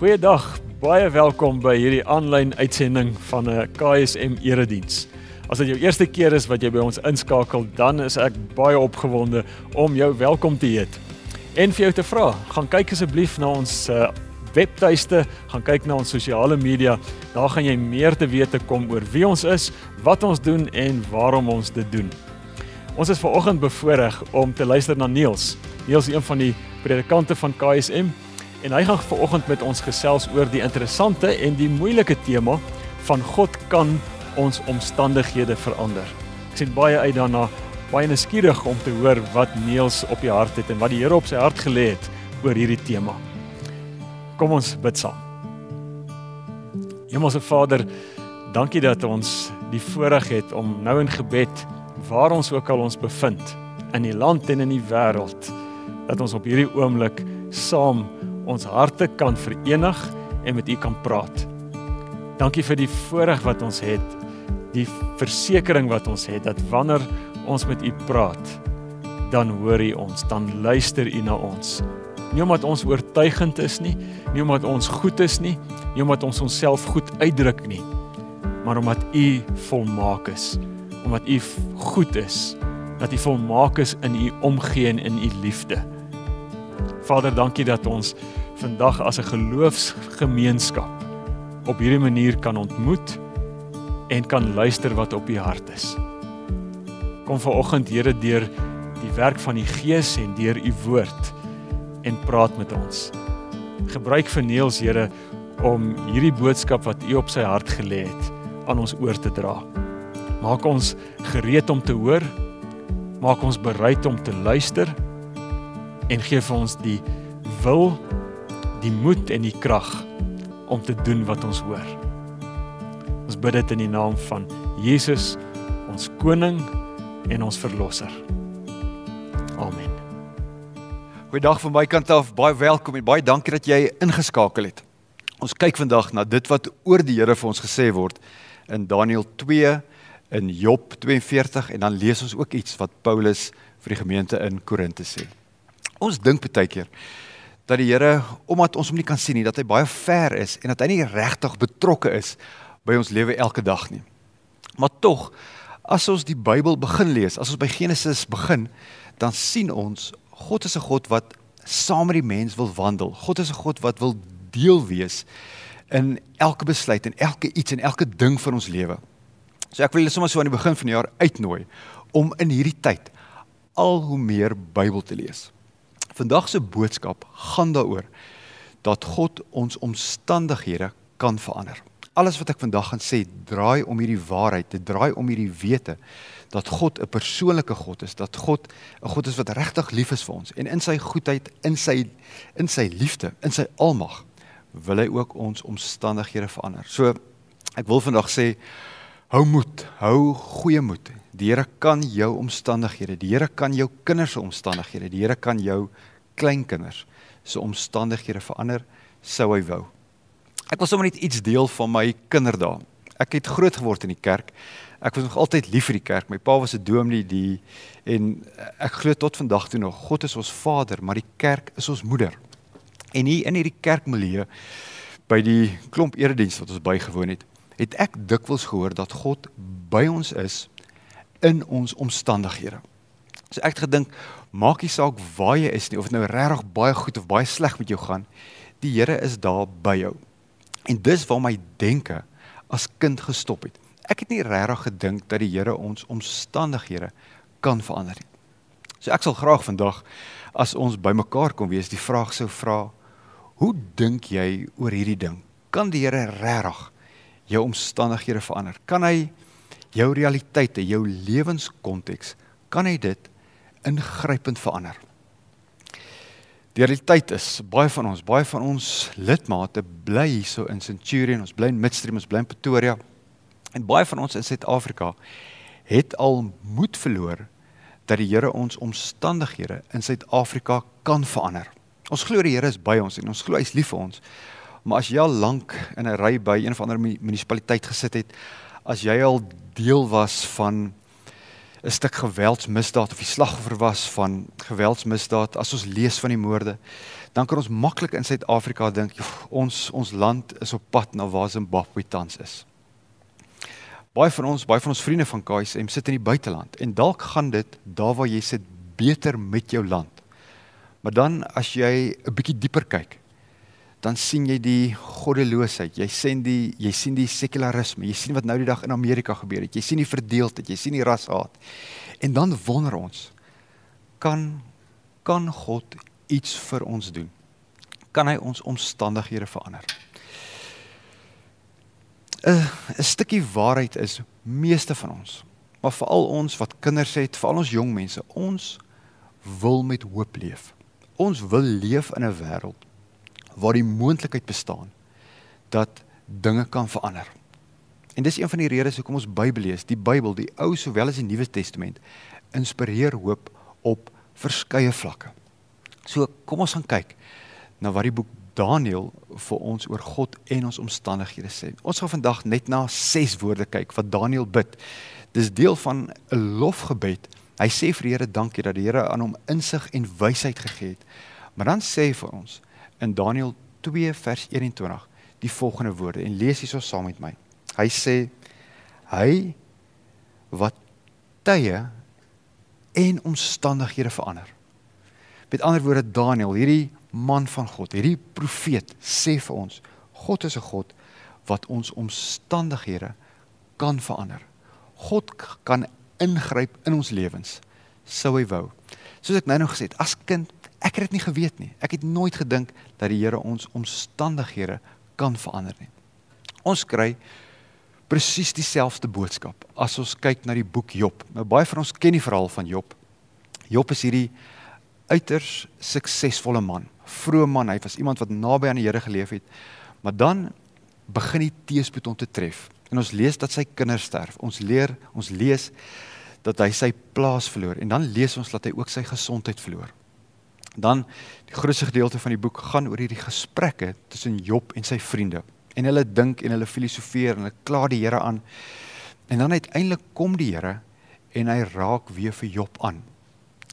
Goeiedag, baie welkom by hierdie aanlyn uitsending van 'n KSM erediens. As dit jou eerste keer is wat jy by ons inskakel, dan is ek baie opgewonde om jou welkom te heet. En vir jou te vra, gaan kyk asseblief na ons webtuiste, gaan kyk na ons sosiale media, daar gaan jy meer te wete kom oor wie ons is, wat ons doen en waarom ons dit doen. Ons is vanoggend bevoorreg om te luister na Niels. Niels is een van die predikante van KSM, en hy gaan vanoggend met ons gesels oor die interessante en die moeilike tema van God kan ons omstandighede verander. Ek sien baie uit daarna, baie nuuskierig om te hoor wat Niels op die hart het en wat die Here op sy hart gelê het oor hierdie tema. Kom ons bid saam. Hemelse Vader, dankie dat ons die voorreg het om nou in gebed, waar ons ook al ons bevind, in die land en in die wêreld, dat ons op hierdie oomblik saam ons harte kan verenig en met U kan praat. Dankie vir die voorreg wat ons het, die versekering wat ons het, dat wanneer ons met U praat, dan hoor U ons, dan luister U na ons. Nie omdat ons oortuigend is nie omdat ons goed is nie omdat ons onsself goed uitdruk nie, maar omdat U volmaak is, omdat U goed is, dat U volmaak is in U omgee en in U liefde. Vader, dankie dat ons vandag as 'n geloofsgemeenskap op hierdie manier kan ontmoet en kan luister wat op U hart is. Kom vanoggend, Here, deur die werk van die Gees en deur U woord en praat met ons. Gebruik vir Niels, Here, om hierdie boodskap wat U op sy hart gelê het, aan ons oor te dra. Maak ons gereed om te hoor, maak ons bereid om te luister, en gee vir ons die wil, die moed en die krag om te doen wat ons hoor. Ons bid dit in die naam van Jesus, ons koning en ons verlosser. Amen. Goeiedag van my kant af, baie welkom en baie dankie dat jy ingeskakel het. Ons kyk vandag na dit wat oor die Here vir ons gesê word in Daniël 2, in Job 42 en dan lees ons ook iets wat Paulus vir die gemeente in Korinthe sê. Ons dink baie keer dat die Here, omdat ons hom nie kan sien nie, dat hy baie ver is en dat hy nie regtig betrokke is by ons lewe elke dag nie. Maar tog, as ons die Bybel begin lees, as ons by Genesis begin, dan sien ons, God is 'n God wat saam met die mens wil wandel. God is 'n God wat wil deel wees in elke besluit en elke iets en elke ding van ons lewe. So ek wil julle sommer so aan die begin van die jaar uitnooi om in hierdie tyd al hoe meer Bybel te lees. Vandag se boodskap gaan daaroor dat God ons omstandighede kan verander. Alles wat ek vandag gaan sê, draai om hierdie waarheid, dit draai om hierdie wete, dat God 'n persoonlike God is, dat God 'n God is wat regtig lief is vir ons, en in sy goedheid, in sy liefde, in sy almag, wil hy ook ons omstandighede verander. So, ek wil vandag sê, hou moed, hou goeie moed. Die Here kan jou omstandighede, die Here kan jou kinders se omstandighede, die Here kan jou kleinkinders se omstandighede verander, sou hy wou. Ek wil sommer net iets deel van my kinderdae. Ek het groot geword in die kerk. Ek was nog altyd lief vir die kerk. My pa was 'n dominee en ek glo tot vandag toe nog, God is ons Vader, maar die kerk is ons moeder. En hier in hierdie kerkmilieu, by die klomp erediens wat ons bygewoon het ek dikwels gehoor dat God by ons is in ons omstandighede. So ek het gedink, maak nie saak waar jy is nie, of dit nou regtig baie goed of baie sleg met jou gaan, die Here is daar by jou. En dis waar my denke as kind gestop het. Ek het nie regtig gedink dat die Here ons omstandighede kan verander nie. So ek sal graag vandag, as ons by mekaar kom wees, die vraag sou vra, hoe dink jy oor hierdie ding? Kan die Here regtig jou omstandighede verander? Kan hy jou realiteite, jou lewenskonteks, kan hy dit ingrypend verander? Die realiteit is, baie van ons lidmate bly hierso in Centurion, ons bly in Midstream, ons bly in Pretoria, en baie van ons in Suid-Afrika het al moed verloor dat die Here ons omstandighede in Suid-Afrika kan verander. Ons glo die Here is by ons en ons glo hy is lief vir ons. Maar as jy al lank in 'n ry by een of ander munisipaliteit gesit het, as jy al deel was van 'n stuk geweldsmisdaad of die slagoffer was van geweldsmisdaad, as ons lees van die moorde, dan kan ons maklik in Suid-Afrika dink, ons land is op pad na waar Zimbabwe tans is. Baie van ons vriende van KSM sit in die buiteland en dalk gaan dit daar waar jy sit beter met jou land. Maar dan as jy 'n bietjie dieper kyk, dan sien jy die goddeloosheid, jy sien die sekularisme, jy sien wat nou die dag in Amerika gebeur het, jy sien die verdeeldheid, jy sien die rashaat. En dan wonder ons, kan God iets vir ons doen? Kan hy ons omstandighede verander? 'n stukkie waarheid is, meeste van ons, maar veral ons wat kinders het, veral ons jong mense, ons wil met hoop leef. Ons wil leef in 'n wêreld waar die moontlikheid bestaan dat dinge kan verander. En dis een van die redes hoekom ons Bybel lees. Die Bybel, die Ou sowel as die Nuwe Testament, inspireer hoop op verskeie vlakke. So kom ons gaan kyk na wat die boek Daniël vir ons oor God en ons omstandighede sê. Ons gaan vandag net na 6 woorde kyk wat Daniël bid. Dis deel van 'n lofgebed. Hy sê vir die Here dankie dat die Here aan hom insig en wysheid gegee het. Maar dan sê hy vir ons in Daniël 2 vers 21 die volgende woorde en lees hierso saam met my. Hy sê, hy wat tye en omstandighede verander. Met ander woorde, Daniël, hierdie man van God, hierdie profeet, sê vir ons, God is 'n God wat ons omstandighede kan verander. God kan ingryp in ons lewens, sou hy wou. Soos ek nou gesê het, as kind, ek het dit nie geweet nie. Ek het nooit gedink dat die Here ons omstandighede kan verander nie. Ons kry presies dieselfde boodskap as ons kyk na die boek Job. Nou baie van ons ken die verhaal van Job. Job is hierdie uiters suksesvolle man, vroeë man, hy was iemand wat naby aan die Here geleef het, maar dan begin die teëspoed hom te tref. En ons lees dat sy kinders sterf. Ons lees dat hy sy plaas verloor en dan lees ons dat hy ook sy gesondheid verloor. Dan die grootste gedeelte van die boek gaan oor hierdie gesprekke tussen Job en sy vriende. En hulle dink en hulle filosofeer en hulle kla die Here aan. En dan uiteindelik kom die Here en hy raak weer vir Job aan.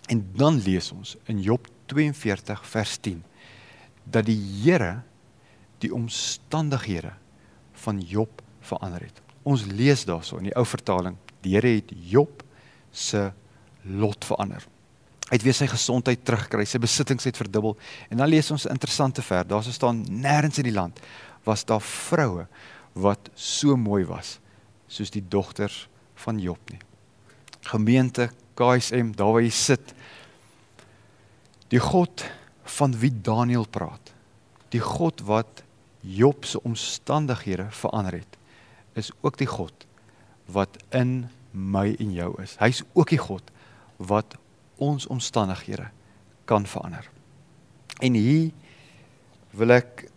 En dan lees ons in Job 42 vers 10 dat die Here die omstandighede van Job verander het. Ons lees daarso in die ou vertaling, die Here het Job se lot verander. Hy het weer sy gesondheid teruggekry, sy besittings het verdubbel. En dan lees ons 'n interessante vers, daar staan nêrens in die land was daar vroue wat so mooi was soos die dogters van Job nie. Gemeente, KSM, daar waar jy sit, die God van wie Daniël praat, die God wat Job se omstandighede verander het, is ook die God wat in my en jou is. Hy is ook die God wat ons omstandighede kan verander. En hier wil ek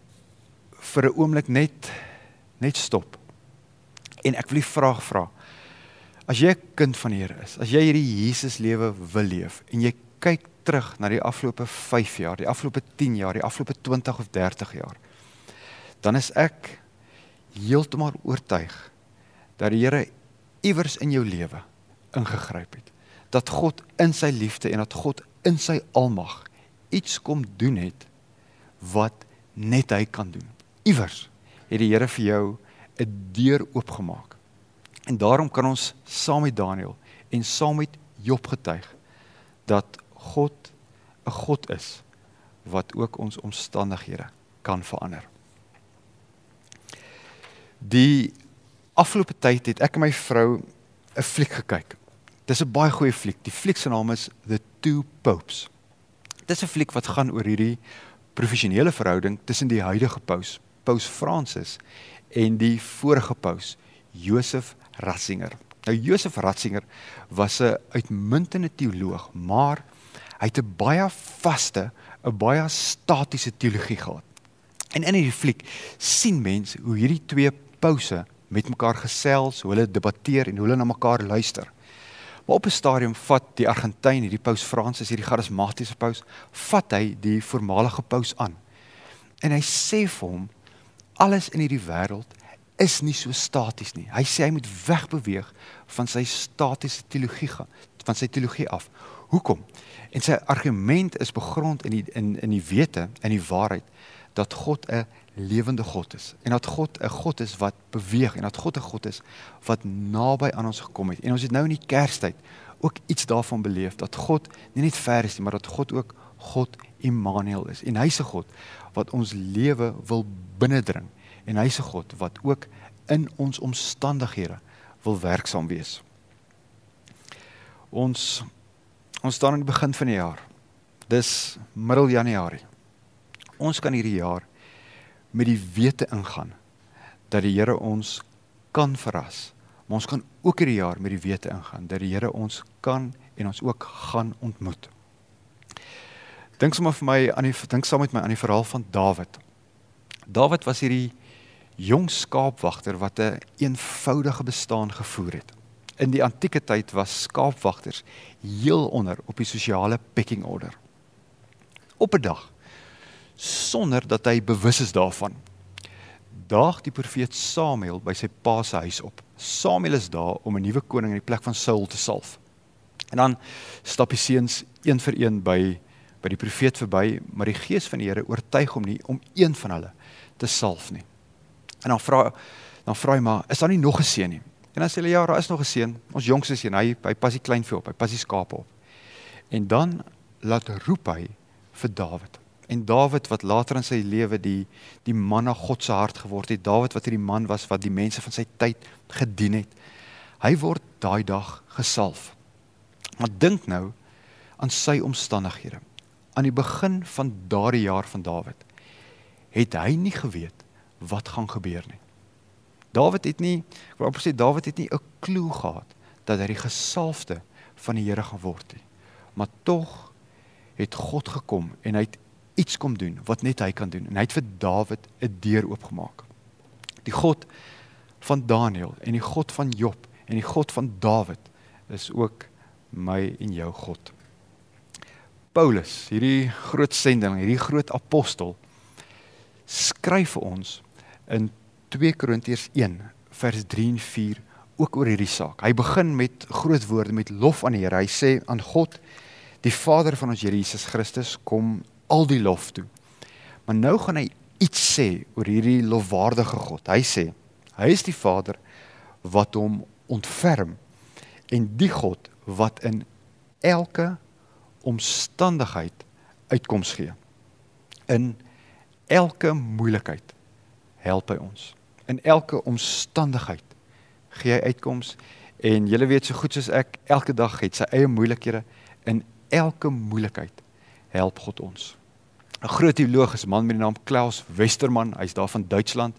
vir 'n oomblik net stop. En ek wil die vraag vra, as jy 'n kind van die Here is, as jy hierdie Jesus lewe wil leef, en jy kyk terug na die afgelope 5 jaar, die afgelope 10 jaar, die afgelope 20 of 30 jaar, dan is ek heeltemal oortuig dat die Here iewers in jou lewe ingegryp het. Dat God in sy liefde en dat God in sy almag iets kom doen het wat net hy kan doen. Iewers het die Here vir jou 'n deur oopgemaak. En daarom kan ons saam met Daniël en saam met Job getuig dat God 'n God is wat ook ons omstandighede kan verander. Die afgelope tyd het ek en my vrou 'n fliek gekyk. Dis 'n baie goeie fliek. Die fliek se naam is The Two Popes. Dis 'n fliek wat gaan oor hierdie professionele verhouding tussen die huidige paus, Paus Fransis, en die vorige paus, Josef Ratzinger. Nou Josef Ratzinger was 'n uitmuntende teoloog, maar hy het 'n baie vaste, 'n baie statiese teologie gehad. En in hierdie fliek sien mens hoe hierdie twee pause met mekaar gesels, hoe hulle debatteer en hoe hulle na mekaar luister. Maar op 'n stadium vat die Argentyn, hierdie Paus Fransis, hierdie charismatiese paus, vat hy die voormalige paus aan. En hy sê vir hom, alles in hierdie wêreld is nie so staties nie. Hy sê hy moet wegbeweeg van sy statiese teologie af. Hoekom? En sy argument is begrond in die wete, in die waarheid, dat God 'n lewende God is. En dat God 'n God is wat beweeg. En dat God 'n God is wat naby aan ons gekom het. En ons het nou in die Kerstyd ook iets daarvan beleef, dat God nie net ver is nie, maar dat God ook God Immanuel is. En hy's 'n God wat ons lewe wil binnendring. En hy's 'n God wat ook in ons omstandighede wil werksaam wees. Ons staan aan die begin van die jaar. Dis middel Januarie. Ons kan hierdie jaar met die wete ingaan dat die Here ons kan verras. Maar ons kan ook hierdie jaar met die wete ingaan dat die Here ons kan en ons ook gaan ontmoet. Dink saam met my aan die verhaal van Dawid. Dawid was hierdie jong skaapwagter wat 'n eenvoudige bestaan gevoer het. In die antieke tyd was skaapwagters heel onder op die sosiale pecking order. Op 'n dag, sonder dat hy bewus is daarvan, daag die profeet Samuel by sy pa se huis op. Samuel is daar om 'n nuwe koning in die plek van Saul te salf. En dan stap die seuns een vir een by die profeet verby, maar die gees van die Here oortuig hom nie om een van hulle te salf nie. En dan vra hy maar, is daar nie nog 'n seun nie? En dan sê hulle, ja, daar is nog 'n seun, ons jongste seun, hy pas die kleinvee op, hy pas die skape op. En dan laat roep hy vir Dawid. En Dawid wat later in sy lewe die man na God se hart geword het, Dawid wat hierdie man was wat die mense van sy tyd gedien het, hy word daai dag gesalf. Maar dink nou aan sy omstandighede. Aan die begin van daardie jaar van Dawid, het hy nie geweet wat gaan gebeur nie. Dawid het nie 'n klou gehad dat hy die gesalfde van die Here gaan word nie. Maar tog het God gekom en hy het iets kom doen wat net hy kan doen. En hy het vir Dawid 'n deur oopgemaak. Die God van Daniël en die God van Job en die God van Dawid is ook my en jou God. Paulus, hierdie groot sending, hierdie groot apostel, skryf vir ons in 2 Korintiërs 1 vers 3 en 4 ook oor hierdie saak. Hy begin met groot woorde, met lof aan die Here. Hy sê aan God, die Vader van ons Here Jesus Christus, kom al die lof toe. Maar nou gaan hy iets sê oor hierdie lofwaardige God. Hy sê, hy is die Vader wat hom ontferm en die God wat in elke omstandigheid uitkoms gee. In elke moeilikheid help hy ons. In elke omstandigheid gee hy uitkoms en julle weet so goed soos ek, elke dag het sy eie moeilikhede. In elke moeilikheid help God ons. 'n Groot teoloog is 'n man met die naam Klaus Westermann, hy's daar van Duitsland,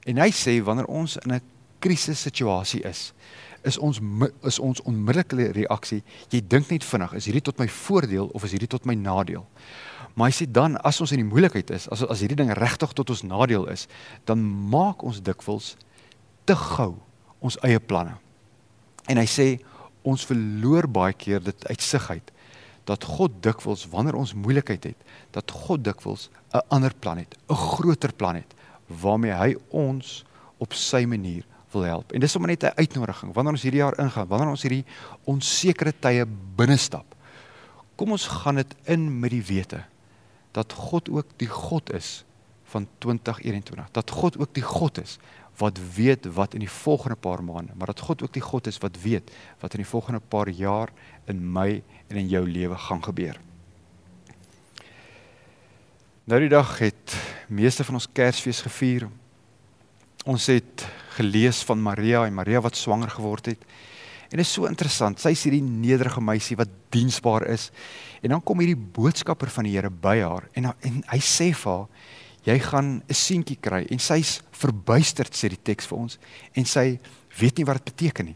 en hy sê wanneer ons in 'n krisissituasie is ons onmiddellike reaksie, jy dink net vinnig, is hierdie tot my voordeel of is hierdie tot my nadeel? Maar hy sê dan, as ons in die moeilikheid is, as hierdie ding regtig tot ons nadeel is, dan maak ons dikwels te gou ons eie planne. En hy sê, ons verloor baie keer dit uit sig uit, dat God dikwels, wanneer ons moeilikheid het, dat God dikwels 'n ander plan het, 'n groter plan het, waarmee hy ons op sy manier wil help. En dis sommer net 'n uitnodiging, wanneer ons hierdie jaar ingaan, wanneer ons hierdie onsekere tye binnestap, kom ons gaan dit in met die wete, dat God ook die God is van 2021, dat God ook die God is wat weet wat in die volgende paar maande, maar dat God ook die God is wat weet wat in die volgende paar jaar in my en in jou lewe gaan gebeur. Nou die dag het meeste van ons Kersfees gevier. Ons het gelees van Maria en Maria wat swanger geword het. En dit is so interessant, sy is hierdie nederige meisie wat diensbaar is, en dan kom hierdie boodskapper van die Here by haar, en hy sê vir haar, jy gaan 'n seentjie kry, en sy's verbuisterd, sê die teks vir ons, en sy weet nie wat dit beteken nie.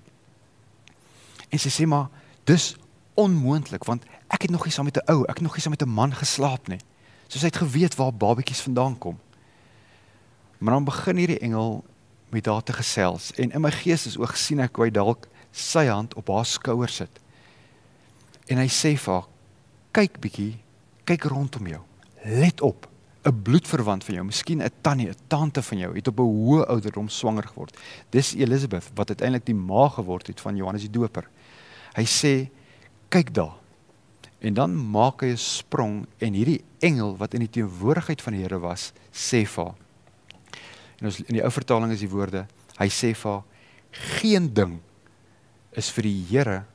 En sy sê maar, dis onmoontlik, want ek het nog nie saam met 'n ou, ek het nog nie saam met 'n man geslaap nie. So sy het geweet waar babetjies vandaan kom. Maar dan begin hierdie engel met haar te gesels, en in my geestesoog sien ek hoe hy dalk sy hand op haar skouer sit. En hy sê vir haar, kyk bietjie, kyk rondom jou. Let op, 'n bloedverwant van jou, miskien 'n tannie, 'n tante van jou, het op 'n hoë ouderdom swanger geword. Dis Elisabeth, wat uiteindelik die ma geword het van Johannes die Doper. Hy sê, kyk daar. En dan maak hy 'n sprong, en hierdie engel, wat in die teenwoordigheid van die Here was, sê vir haar, en in die ou vertaling is die woorde, hy sê vir haar, geen ding is vir die Here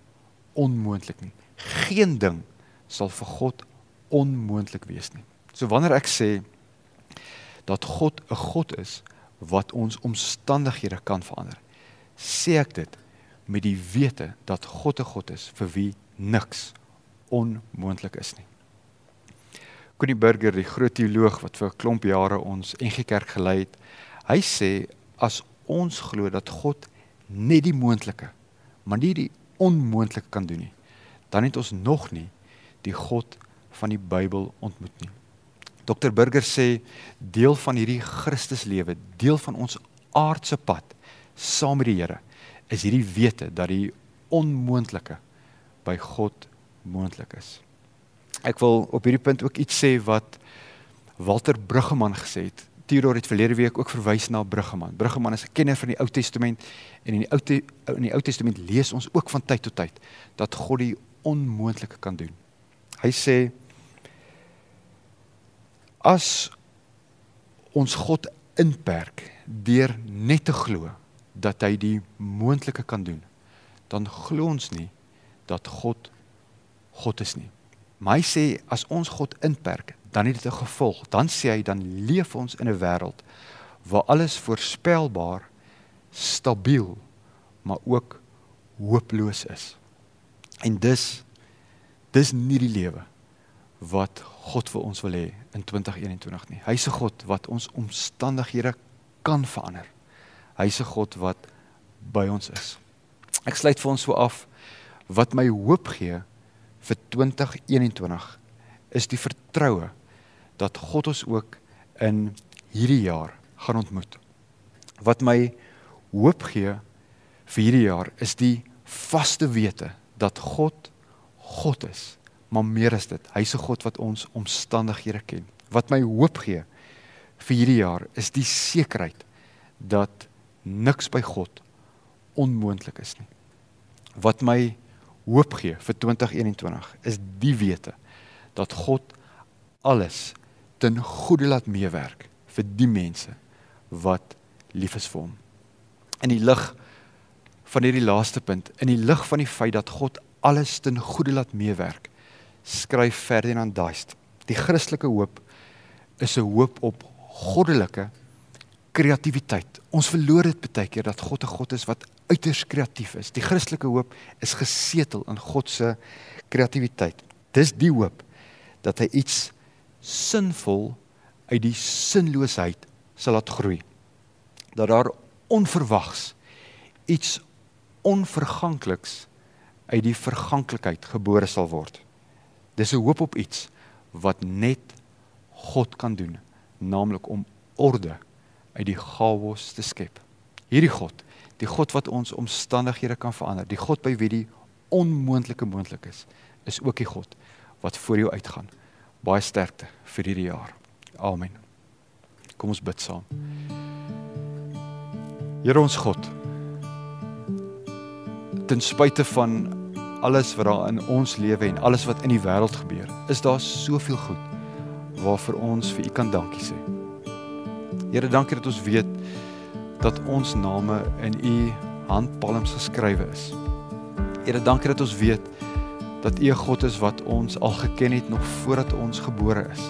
onmoontlik nie. Geen ding sal vir God onmoontlik wees nie. So wanneer ek sê, dat God 'n God is, wat ons omstandighede kan verander, sê ek dit met die wete, dat God 'n God is, vir wie niks onmoontlik is nie. Connie Burger, die groot teoloog, wat vir 'n klomp jare ons NG Kerk gelei het, hy sê, as ons glo dat God net die moontlike, maar nie die onmoontlike kan doen nie, dan het ons nog nie die God van die Bybel ontmoet nie. Dr. Burger sê, deel van hierdie Christuslewe, deel van ons aardse pad, saam met die Here, is hierdie wete, dat die onmoontlike by God moontlik is. Ek wil op hierdie punt ook iets sê wat Walter Bruggeman gesê het. Theodor het verlede week ook verwys na Bruggeman. Bruggeman is 'n kenner van die Ou Testament, en in die Ou Testament lees ons ook van tyd tot tyd, dat God die onmoontlike kan doen. Hy sê, as ons God inperk, deur net te glo, dat hy die moontlike kan doen, dan glo ons nie, dat God is nie. Maar hy sê, as ons God inperk, dan het dit 'n gevolg. Dan sê hy, dan leef ons in 'n wêreld, waar alles voorspelbaar, stabiel, maar ook hooploos is. En dis nie die lewe, wat God vir ons wil hê in 2021 nie. Hy is 'n God wat ons omstandighede kan verander. Hy is 'n God wat by ons is. Ek sluit vir ons so af, wat my hoop gee vir 2021 is die vertroue dat God ons ook in hierdie jaar gaan ontmoet. Wat my hoop gee vir hierdie jaar is die vaste wete dat God is, maar meer is dit. Hy is 'n God wat ons omstandighede ken. Wat my hoop gee vir hierdie jaar is die sekerheid dat niks by God onmoontlik is nie. Wat my hoop gee vir 2021 is die wete dat God alles ten goeie laat meewerk vir die mense wat lief is vir hom. In die lig van hierdie laaste punt, in die lig van die feit dat God alles ten goeie laat meewerk, skryf Ferdinand Deist, die Christelike hoop is 'n hoop op goddelike kreatiwiteit. Ons verloor dit baie keer dat God 'n God is wat uiters kreatief is. Die Christelike hoop is gesetel in God se kreatiwiteit. Dis die hoop dat hy iets sinvol uit die sinloosheid sal laat groei. Dat daar onverwags iets onvergankliks uit die verganklikheid gebore sal word. Dis 'n hoop op iets wat net God kan doen, naamlik om orde uit die chaos te skep. Hierdie God, die God wat ons omstandighede kan verander, die God by wie die onmoontlike moontlik is ook die God wat voor jou uitgaan. Baie sterkte vir hierdie jaar. Amen. Kom ons bid saam. Here ons God, ten spyte van alles wat daar in ons lewe en alles wat in die wêreld gebeur, is daar soveel goed waarvoor ons vir U kan dankie sê. Here, dankie dat ons weet dat ons name in U handpalms geskrywe is. Here, dankie dat ons weet dat U 'n God is wat ons al geken het nog voordat ons gebore is.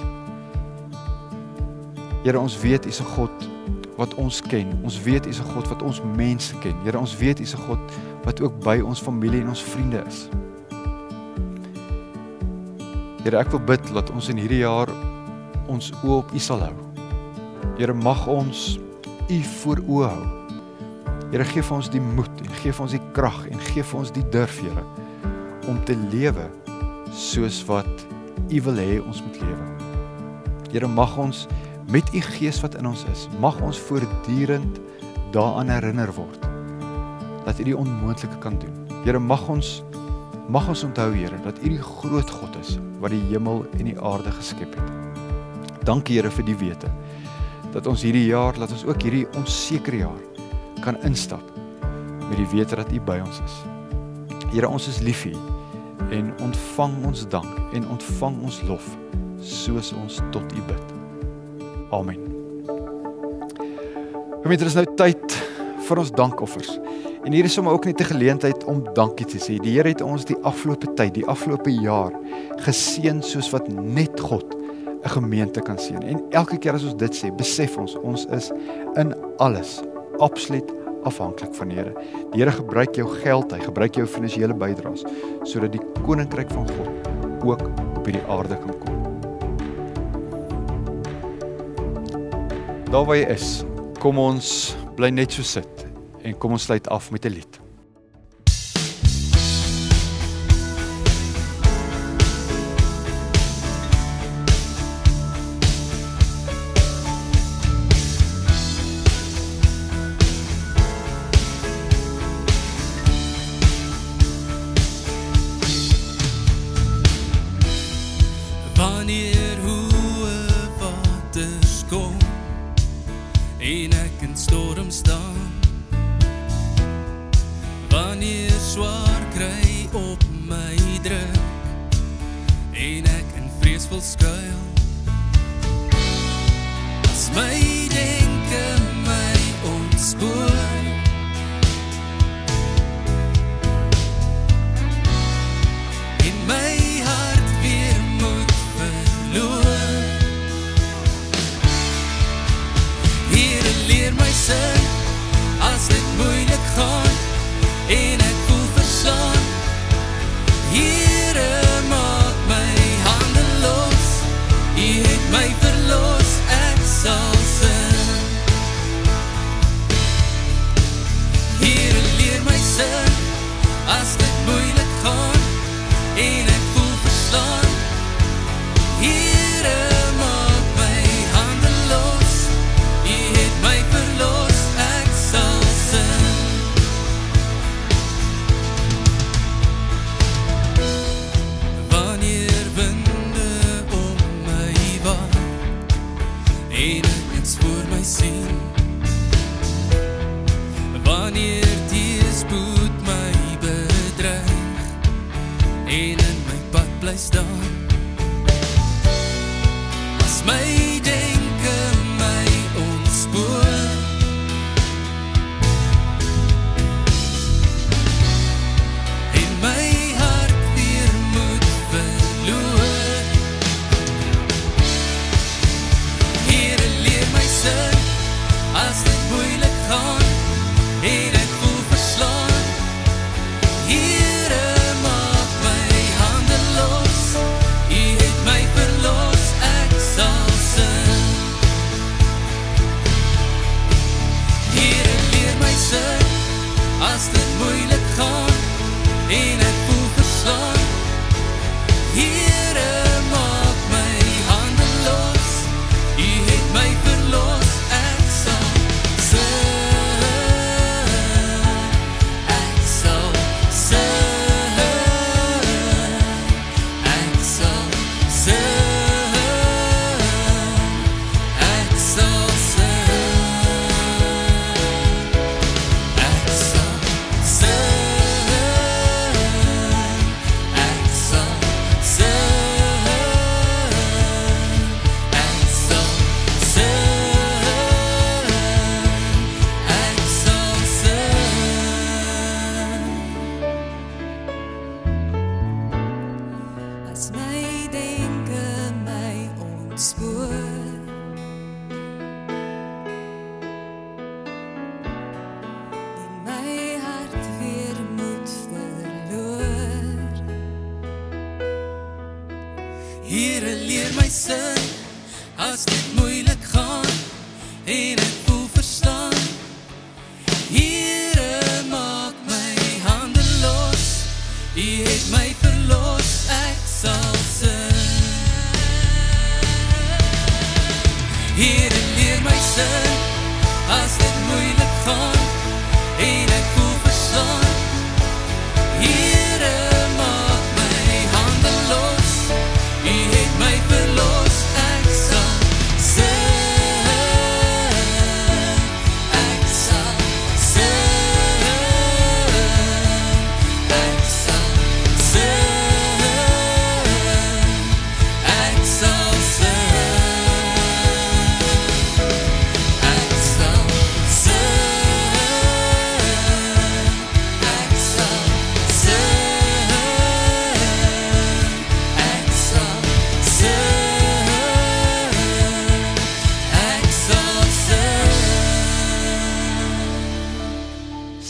Here, ons weet U is 'n God wat ons ken. Ons weet U is 'n God wat ons mense ken. Here, ons weet U is 'n God wat ook by ons familie en ons vriende is. Here, ek wil bid dat ons in hierdie jaar ons oë op U sal hou. Here, mag ons U voor oë hou. Here, gee vir ons die moed en gee vir ons die krag en gee vir ons die durf, Here, om te lewe soos wat U wil hê ons moet lewe. Here, mag ons met U Gees wat in ons is, mag ons voortdurend daaraan herinner word dat U die onmoontlike kan doen. Here, mag ons Mag ons onthou, Here, dat U die groot God is, wat die hemel en die aarde geskep het. Dankie, Here, vir die wete, dat ons hierdie jaar, dat ons ook hierdie onsekere jaar, kan instap, met die wete dat U by ons is. Here, ons is lief vir U, en ontvang ons dank, en ontvang ons lof, soos ons tot U bid. Amen. Gemeente, is nou tyd vir ons dankoffers. En hier is sommer ook net 'n geleentheid om dankie te sê. Die Here het ons die afgelope tyd, die afgelope jaar geseën soos wat net God 'n gemeente kan seën. En elke keer as ons dit sê, besef ons is in alles absoluut afhanklik van die Here. Die Here gebruik jou geld, hy gebruik jou finansiële bydraes, sodat die koninkryk van God ook op hierdie aarde kan kom. Daar waar jy is, kom ons bly net so sit en kom ons sluit af met 'n lied. Wanneer hoë waters kom en ek in storm staan, wanneer swaar kry op my druk en ek in vrees wil skuil, as my denke my ontspoor, en my hart weer moet verloor, Here, leer my sin as dit moeilik gaan en ek voel verslaan. Here, maak my hande los, U het my verlos, ek sal sing. Here, leer my sin as dit moeilik gaan en ek voel verslaan. Here, maak my hande los, U het my verlos, ek sal sing. Wanneer winde om my waai en ek niks voor my sien, wanneer teëspoed my bedreig en in my pad bly staan, as my denke my ontspoor, en my hart weer moet verloor, Here, leer my sin as dit moeilik gaan en ek voel verslaan. Here, maak my hande los, U het my verlos, ek sal sing. Here, leer my sin as dit moeilik gaan en ek voel verslaan. Here, maak my hande los, U het my verlos, ek sal sing. Ek sal sing. Ek sal sing. Ek sal sing. Ek sal Here, leer my sin as dit moeilik gaan en ek voel verslaan. Here, maak my hande los, U het my verlos, ek sal sing. Here, leer my sin as dit moeilik gaan en ek voel verslaan. Here, maak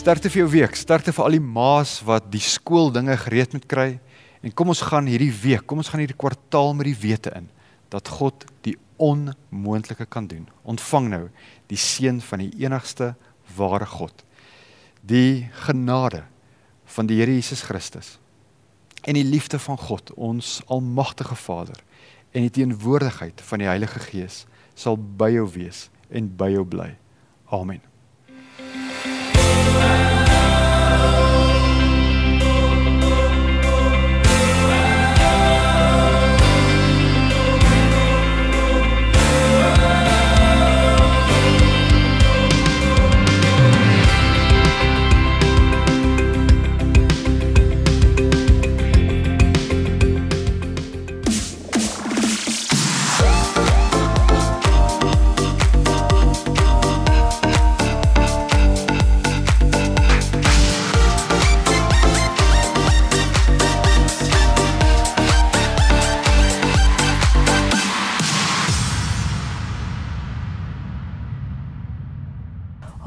sterkte vir jou week, sterkte vir al die ma's wat die skooldinge gereed moet kry. En kom ons gaan hierdie week, kom ons gaan hierdie kwartaal met die wete in, dat God die onmoontlike kan doen. Ontvang nou die seën van die enigste ware God, die genade van die Here Jesus Christus, en die liefde van God, ons almagtige Vader, en die teenwoordigheid van die Heilige Gees, sal by jou wees en by jou bly. Amen.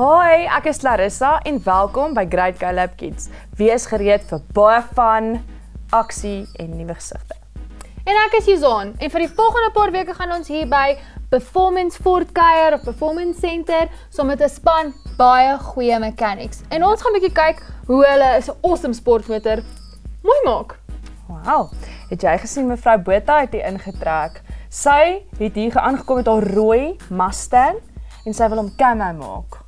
Hoi, ek is Larissa en welkom by Great Caleb Kids. Wees gereed vir baie van, aksie en nuwe gesigte. En ek is Yuzon en vir die volgende paar weke gaan ons hier by Performance Fort kuier of Performance Center saam met 'n span baie goeie mechanics. En ons gaan 'n bietjie kyk hoe hulle 'n awesome sportmotor mooi maak. Wow, het jy gesien mevrou Botha het hier ingetrek? Sy het hier aangekom met haar rooi Mustang en sy wil hom camo maak.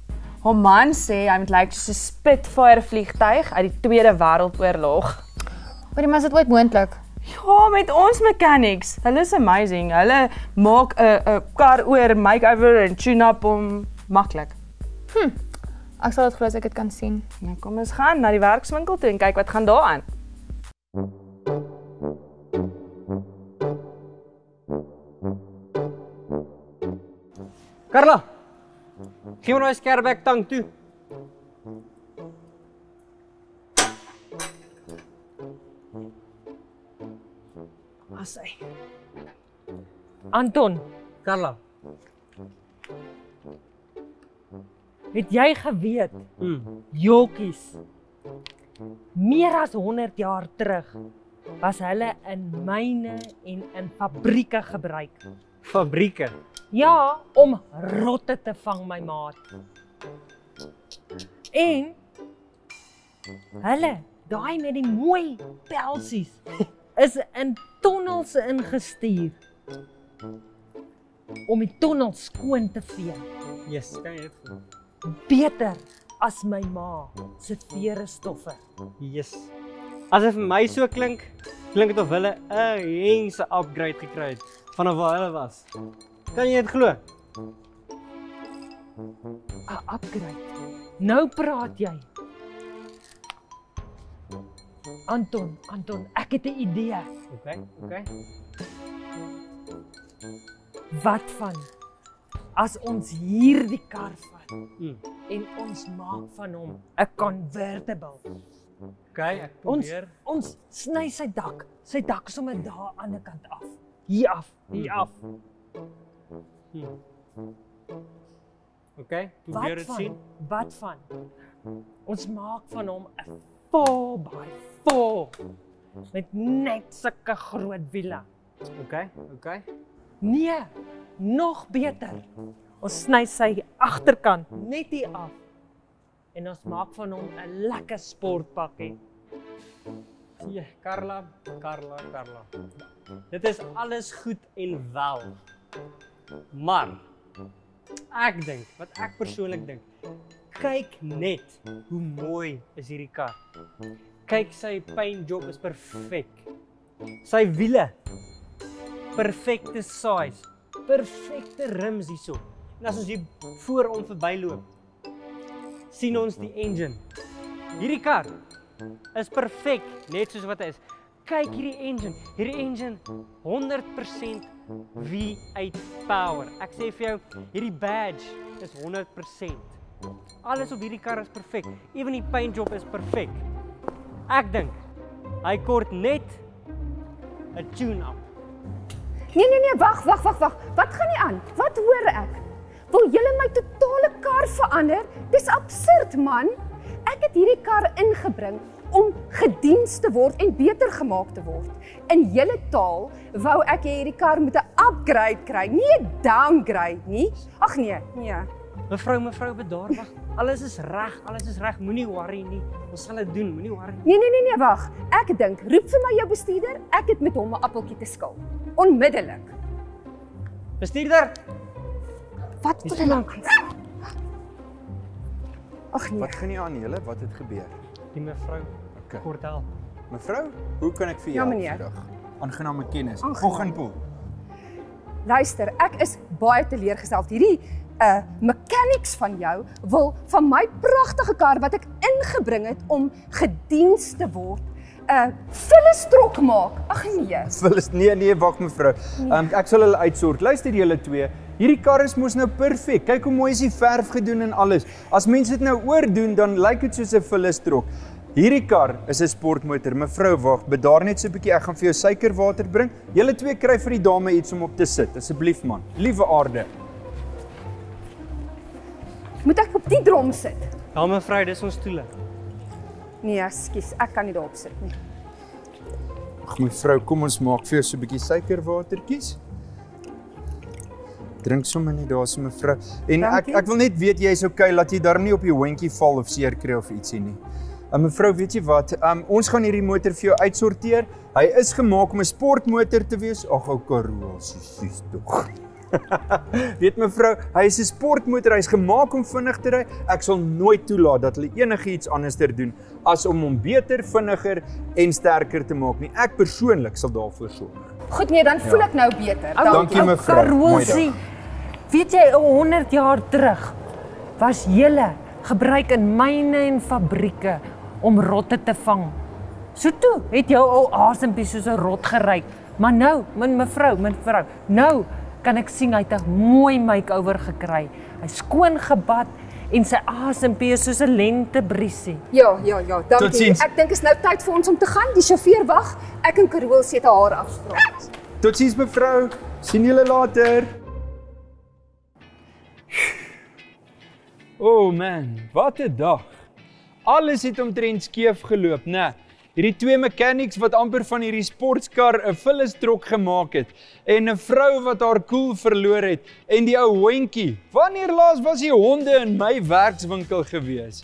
Haar man sê hy moet lyk soos 'n Spitfire vliegtuig uit die Tweede Wêreldoorlog. Maar is dit ooit moontlik? Ja, met ons mechanics. Hulle is amazing. Hulle maak 'n kar oor makeover en tune-up om maklik. Ek sal dit glo as ek dit kan sien. Nou kom ons gaan na die werkswinkel toe en kyk wat gaan daar aan. Carla, gee my nou 'n skerbek tang toe. Asai. Anton, Carla. het jy geweet, jockeys, meer as 100 jaar terug, was hulle in myne en in fabrieke gebruik. Fabrieke. Ja, om rotte te vang, my maat. En hulle, daai met die mooi pelsies, is in tonnels ingestuur om die tonnels skoon te vee. Yes, kan jy dit voel? Beter as my ma se vere stoffe. Yes. As dit vir my so klink, klink dit of hulle 'n hense upgrade gekry het vanaf waar hulle was. Kan jy dit glo? 'n Upgrade. Nou praat jy. Anton, ek het 'n idee. Okay. Wat van as ons hierdie kar vat en ons maak van hom 'n convertible? Okay, ek probeer. Ons sny sy dak sommer daar aan die kant af. Hier af. Okay, probeer dit sien. Wat van? Ons maak van hom 'n 4x4 met net sulke groot wiele. Okay. Nee, nog beter. Ons sny sy agterkant net hier af. En ons maak van hom 'n lekker sportpakkie. Ja, Carla. Dit is alles goed en wel. Maar wat ek persoonlik dink, kyk net hoe mooi is hierdie kar. Kyk, sy paint job is perfek. Sy wiele, perfekte size, perfekte rims hierso. En as ons hier voor hom verbyloop, sien ons die engine. Hierdie kar is perfek, net soos wat hy is. Kyk hierdie engine 100% V8 power. Ek sê vir jou, hierdie badge is 100%. Alles op hierdie kar is perfek. Ewen die paint job is perfek. Ek dink hy kort net 'n tune-up. Nee, wag. Wat gaan nie aan? Wat hoor ek? Wil julle my totale kar verander? Dis absurd, man. Ek het hierdie kar ingebring om gediens te word en beter gemaak te word. In julle taal wou ek hê hierdie kar moet 'n upgrade kry, nie 'n downgrade nie. Ag nee. Mevrou, bedaar, wag. Alles is reg, moenie worry nie. Ons sal dit doen, moenie worry nie. Nee, wag. Ek dink, roep vir my jou bestuurder, ek het met hom 'n appeltjie te skil. Onmiddellik. Bestuurder, Wat tot 'n lank. Ag nee. Wat gaan nie aan julle? Wat het gebeur? die mevrou Okay. Kortel. Mevrou, hoe kan ek vir Ja, jou meneer. vandag? Aangename kennis. Aangenaam. Volgenpoel. Luister, ek is baie teleurgesteld. Hierdie mechanics van jou wil van my pragtige kar wat ek ingebring het om gediens te word, vullestrok maak. Ag nee. Nee, wag mevrou. Ek sal hulle uitsort. Luister julle twee. Hierdie kar is mos nou perfek. Kyk hoe mooi is die verf gedoen en alles. As mense dit nou oordoen, dan lyk dit soos 'n vullestrok. Hierdie kar is 'n sportmotor. Mevrou, wag, bedaar net so 'n bietjie. Ek gaan vir jou suikerwater bring. Julle twee kry vir die dame iets om op te sit. Asseblief man. Liewe aarde. Moet ek op die drom sit? Ja mevrou, dis ons stoele. Nee, ekskuus, ek kan nie daarop sit nie. Ag mevrou, kom ons maak vir jou so 'n bietjie suikerwatertjies. Drink sommer net daar so mevrou. En Dankie. ek wil net weet jy is okay, laat jy darm nie op jou hondjie val of seer kry of ietsie nie. Mevrou, weet jy wat? Ons gaan hierdie motor vir jou uitsorteer. Hy is gemaak om 'n sportmotor te wees. Ag ou Karoo, sies tog. Weet mevrou, hy is 'n sportmotor, hy is gemaak om vinnig te ry. Ek sal nooit toelaat dat hulle enigiets anderster doen as om hom beter, vinniger en sterker te maak nie. Ek persoonlik sal daarvoor sorg. Goed nee, dan voel ek nou beter. Dankie mevrou. Mooi dag. Karolsie, weet jy 100 jaar terug was julle gebruik in myne en fabrieke om rotte te vang. So toe het jou ou asempie soos 'n rot geryk. Maar nou, mevrou, nou kan ek sien hy het 'n mooi make-over gekry. Hy skoon gebad en sy asempie is soos 'n lentebriesie. Ja, dankie. Totsiens. Ek dink is nou tyd vir ons om te gaan. Die sjofeur wag. Ek en Karoo het haar afspraak. Totsiens mevrou. Sien julle later. Oh man, wat 'n dag. Alles het omtrent skeef geloop, né? Hierdie twee mechanics wat amper van hierdie sportskar 'n vullestrok gemaak het en 'n vrou wat haar koel verloor het en die ou hondjie. Wanneer laas was die honde in my werkswinkel gewees?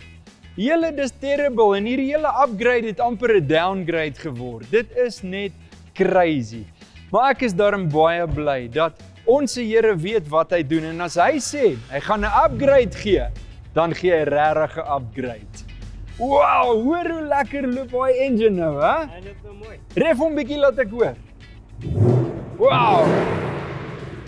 Julle, dis terrible en hierdie hele upgrade het amper 'n downgrade geword. Dit is net crazy. Maar ek is daarom baie bly dat ons Here weet wat hy doen en as hy sê hy gaan 'n upgrade gee, dan gee hy regtig 'n upgrade. Wow, hoor hoe lekker loop daai engine nou, hè? Hy loop nou mooi. Ref hom bietjie laat ek hoor. Wow.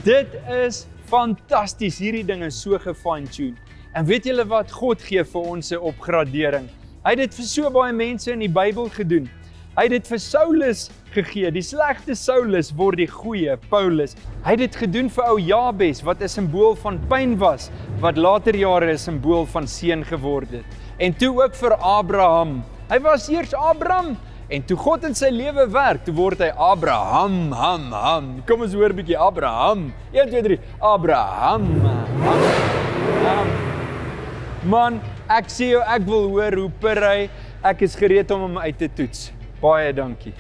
Dit is fantasties. Hierdie ding is so gefine-tuned. En weet julle wat? God gee vir ons 'n opgradering. Hy het dit vir so baie mense in die Bybel gedoen. Hy het dit vir Saulus gegee. Die slegte Saulus word die goeie Paulus. Hy het dit gedoen vir ou Jabes wat 'n simbool van pyn was, wat later jare 'n simbool van seën geword het. En toe ook vir Abraham. Hy was eers Abram en toe God in sy lewe werk, toe word hy Abraham. Kom ons hoor 'n bietjie Abraham. 1 2 3 Abraham. Man, ek sê jou, ek wil hoor hoe pir hy. Ek is gereed om hom uit te toets. Baie dankie.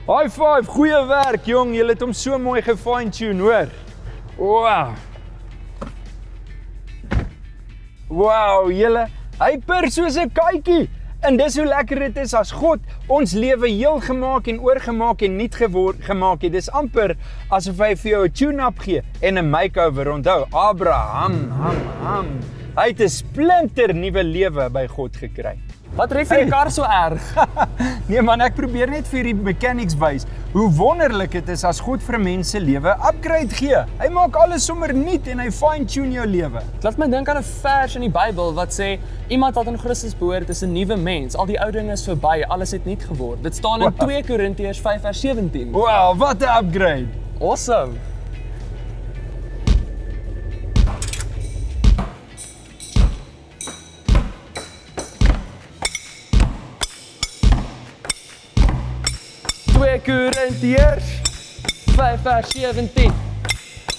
High five, goeie werk jong. Julle het hom so mooi gefine-tune, hoor. Wow, julle. Hy pir soos 'n katjie. En dis hoe lekker dit is as God ons lewe heel gemaak en oorgemaak en nuut gemaak het. Dis amper asof hy vir jou 'n tune-up gee en 'n makeover. Onthou, Abraham. Hy het 'n splinter nuwe lewe by God gekry. Wat ref jy die kar so erg? Nee man, ek probeer net vir die mechanics wys hoe wonderlik dit is as God vir mense lewe upgrade gee. Hy maak alles sommer nuut en hy fine-tune jou lewe. Laat my dink aan 'n vers in die Bybel wat sê iemand wat aan Christus behoort is 'n nuwe mens. Al die ou dinge is verby, alles het nuut geword. Dit staan in 2 Korintiërs 5:17. Wow, wat 'n upgrade. Awesome. Korintiërs 5:17.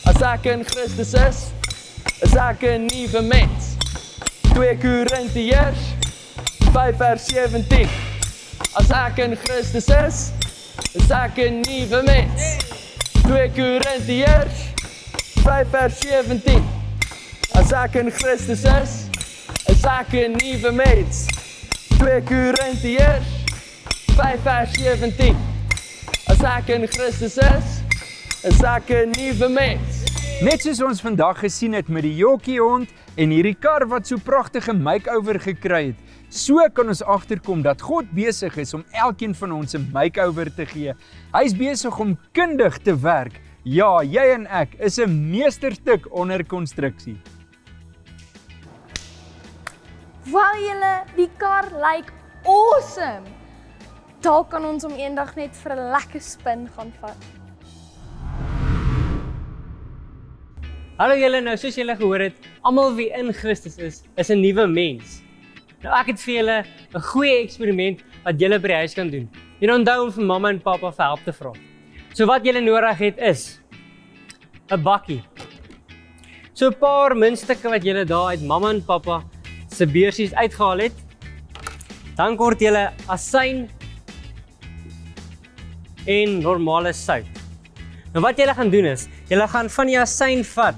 As ek in Christus is ek 'n nuwe mens. 2 Korintiërs 5 vers 17. As ek in Christus is ek 'n nuwe mens. 2 Korintiërs 5 vers 17. As ek in Christus is ek 'n nuwe mens. 2 Korintiërs 5 vers 17. As ek in Christus is ek 'n nuwe mens. Net soos ons vandag gesien het met die jokkiehond en hierdie kar wat so pragtige make-over gekry het, so kan ons agterkom dat God besig is om elkeen van ons 'n make-over te gee. Hy's besig om kundig te werk. Ja, jy en ek is 'n meesterstuk onder konstruksie. Wel julle, die kar lyk awesome. Dalk kan ons hom eendag net vir 'n lekker spin gaan vat. Hallo julle, nou soos julle gehoor het, almal wie in Christus is 'n nuwe mens. Nou ek het vir julle 'n goeie eksperiment wat julle by die huis kan doen. Julle onthou om vir mamma en pappa vir hulp te vra. So wat julle nodig het is 'n bakkie. So 'n paar muntstukke wat julle daar uit mamma en pappa se beursies uitgehaal het. Dan kort julle asyn en normale sout. Nou wat julle gaan doen is, julle gaan van die asyn vat.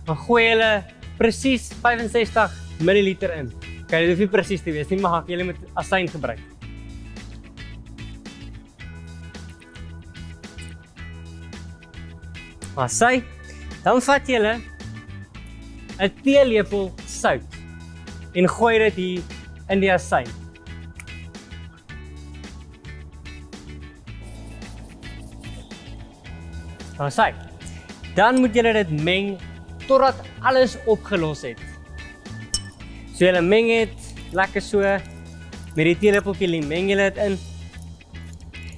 Dan gooi julle presies 65 ml in. Dit hoef nie presies te wees nie, maar julle moet asyn gebruik. Asyn. Dan vat julle 'n teelepel sout en gooi dit hier in die asyn. Asyn. Dan moet julle dit meng totdat alles opgelos het. So julle meng dit lekker so met die teelepeltjie, meng julle dit in.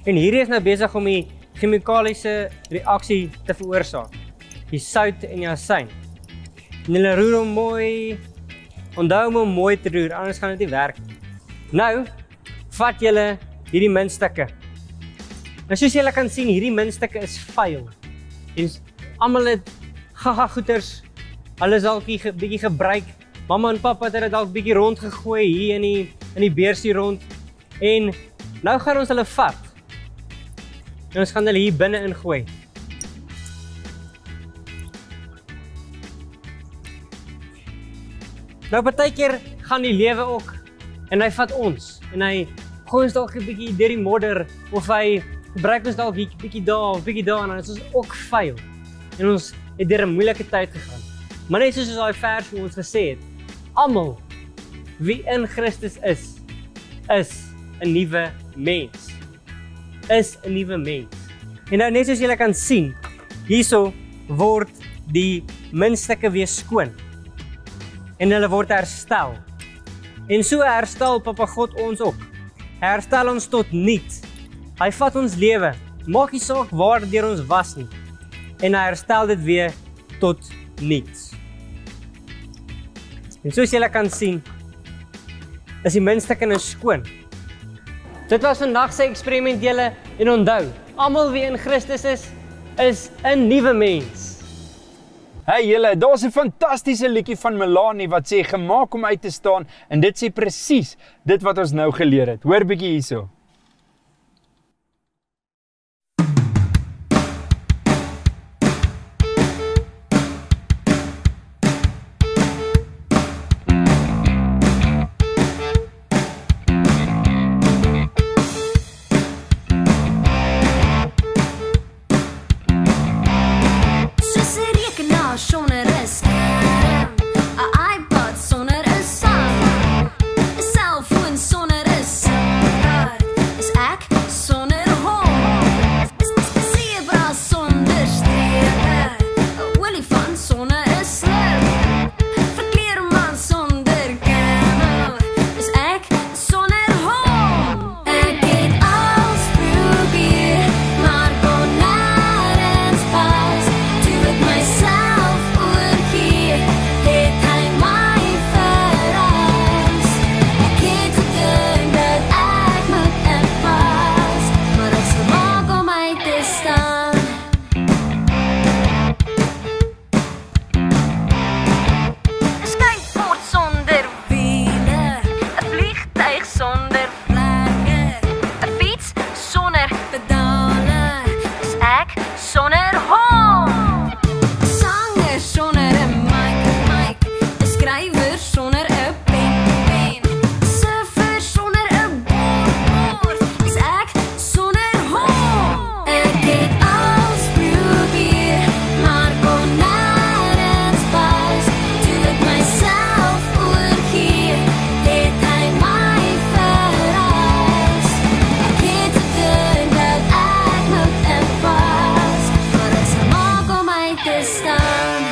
En hierdie is nou besig om die chemikaliese reaksie te veroorsaak. Die sout en die asyn. En julle roer hom mooi. Onthou om hom mooi te roer, anders gaan dit nie werk. Nou, vat julle hierdie muntstukke. En soos julle kan sien, hierdie muntstukke is vuil. En almal het gaga goeters. Hulle is dalk bietjie gebruik. Mamma en pappa het dit dalk bietjie rondgegooi hier in die beursie rond. En nou gaan ons hulle vat. En ons gaan hulle hier binne ingooi. Nou partykeer gaan die lewe ook en hy vat ons en hy gooi ons dalk 'n bietjie deur die modder of hy gebruik ons dalk bietjie daar of bietjie daar en dan is ons ook vuil. En ons het deur 'n moeilike tyd gegaan. Maar net soos daai vers vir ons gesê het, almal wie in Christus is 'n nuwe mens. Is 'n nuwe mens. En nou net soos julle kan sien, hierso word die muntstukke weer skoon. En hulle word herstel. En so herstel Papa God ons ook. Hy herstel ons tot nuut. Hy vat ons lewe, maak nie saak waardeur ons was nie. En hy herstel dit weer tot nuut. En soos julle kan sien, is die muntstukke nou skoon. Dit was vandag se eksperiment julle en onthou, almal wie in Christus is 'n nuwe mens. Hey julle, daar's 'n fantastiese liedjie van Melanie wat sê gemaak om uit te staan en dit sê presies dit wat ons nou geleer het. Hoor bietjie hierso. Myself would keep staan.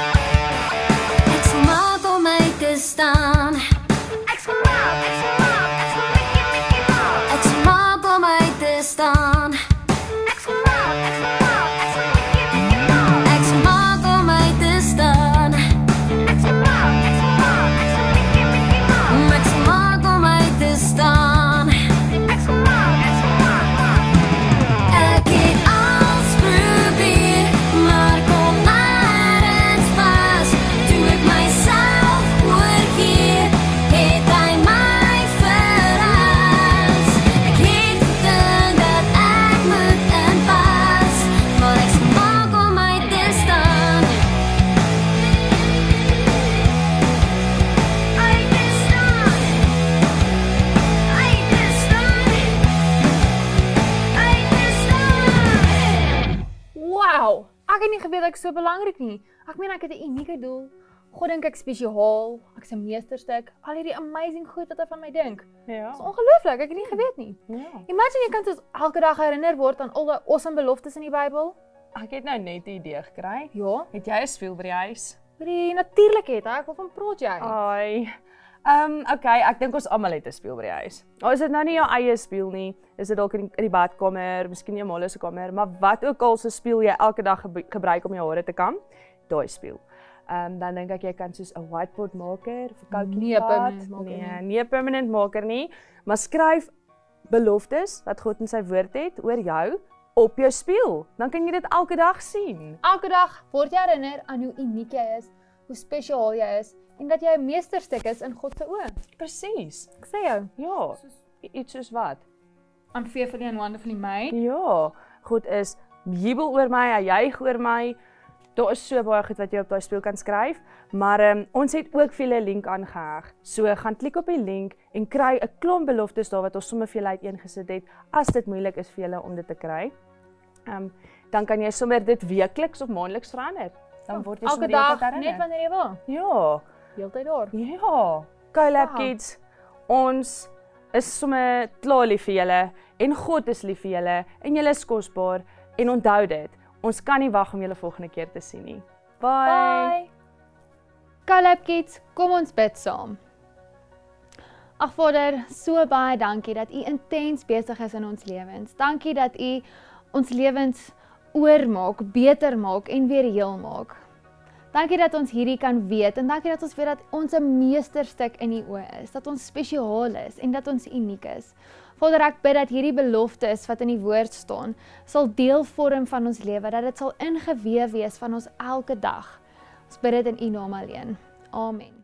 Ek sal maak om my te staan. Ek sal maak, ek sal maak, ek sal Mickey maak. Ek sal maak om my te staan. Ek sal maak, ek sal maak, ek sal Mickey maak. Ek sal maak om my te staan. Ek sal maak, ek sal maak, ek sal Mickey maak. Ek sal maak om my te staan. Ek sal maak, ek sal maak. Ek het alles probeer, maar kom nêrens vas. Toe ek myself oorgee, het hy my verras. Ek het gedink dat ek moet inpas, maar ek sal maak om my te staan. Uit te staan. Uit te staan. Uit te staan. Wow, ek het nie geweet ek is so belangrik nie. Ek meen ek het 'n unieke doel. God dink ek spesiaal, ek's 'n meesterstuk. Al hierdie amazing goed wat hy van my dink. Ja. Dis ongelooflik, ek het nie geweet nie. Ja. Imagine jy kan soos elke dag herinner word aan al die awesome beloftes in die Bybel. Ek het nou net 'n idee gekry. Ja, Het jy 'n spieël by die huis? natuurlik het ek. Waarvan praat jy? Ai. Okay, ek dink ons almal het 'n spieël by die huis. Al is dit nou nie jou eie spieël nie, is dit dalk in die badkamer, miskien jou ma se kamer, maar wat ook al se spieël jy elke dag gebruik om jou hare te kam, daai spieël. Dan dink ek jy kan soos 'n whiteboard maker of 'n koutjie Nee, permanent maker Nee, nie 'n permanent maker nie, maar skryf beloftes wat God in sy woord het oor jou op jou spieël. Dan kan jy dit elke dag sien. Elke dag word jy herinner aan hoe uniek jy is, hoe spesiaal jy is en dat jy 'n meesterstuk is in God se oë. Presies. Ek sê jou, Ja, iets soos wat? I'm fearfully and wonderfully made. Ja, God is jubel oor my, hy juig oor my. Daar is so baie goed wat jy op daai spieël kan skryf, maar ons het ook vir julle 'n link aangeheg. So gaan klik op die link en kry 'n klomp beloftes daar wat ons sommer vir julle uiteengesit het as dit moeilik is vir julle om dit te kry. Dan kan jy sommer dit weekliks of maandeliks verander. Dan word jy Elke sommer dag, heeltyd net herinner. wanneer jy wil. Ja, Heeltyd daar. ja. Skylab Wow. Kids, ons is sommer klaar lief vir julle en God is lief vir julle en julle is kosbaar en onthou dit. Ons kan nie wag om julle volgende keer te sien nie. Bye. Caleb Kids, kom ons bid saam. Ag Vader, so baie dankie dat U intens besig is in ons lewens. Dankie dat U ons lewens oormaak, beter maak en weer heel maak. Dankie dat ons hierdie kan weet en dankie dat ons weet dat ons 'n meesterstuk in U oë is, dat ons spesiaal is en dat ons uniek is. Vader, ek bid dat hierdie beloftes wat in die woord staan, sal deel vorm van ons lewe, dat dit sal ingeweef wees van ons elke dag. Ons bid dit in U naam alleen. Amen.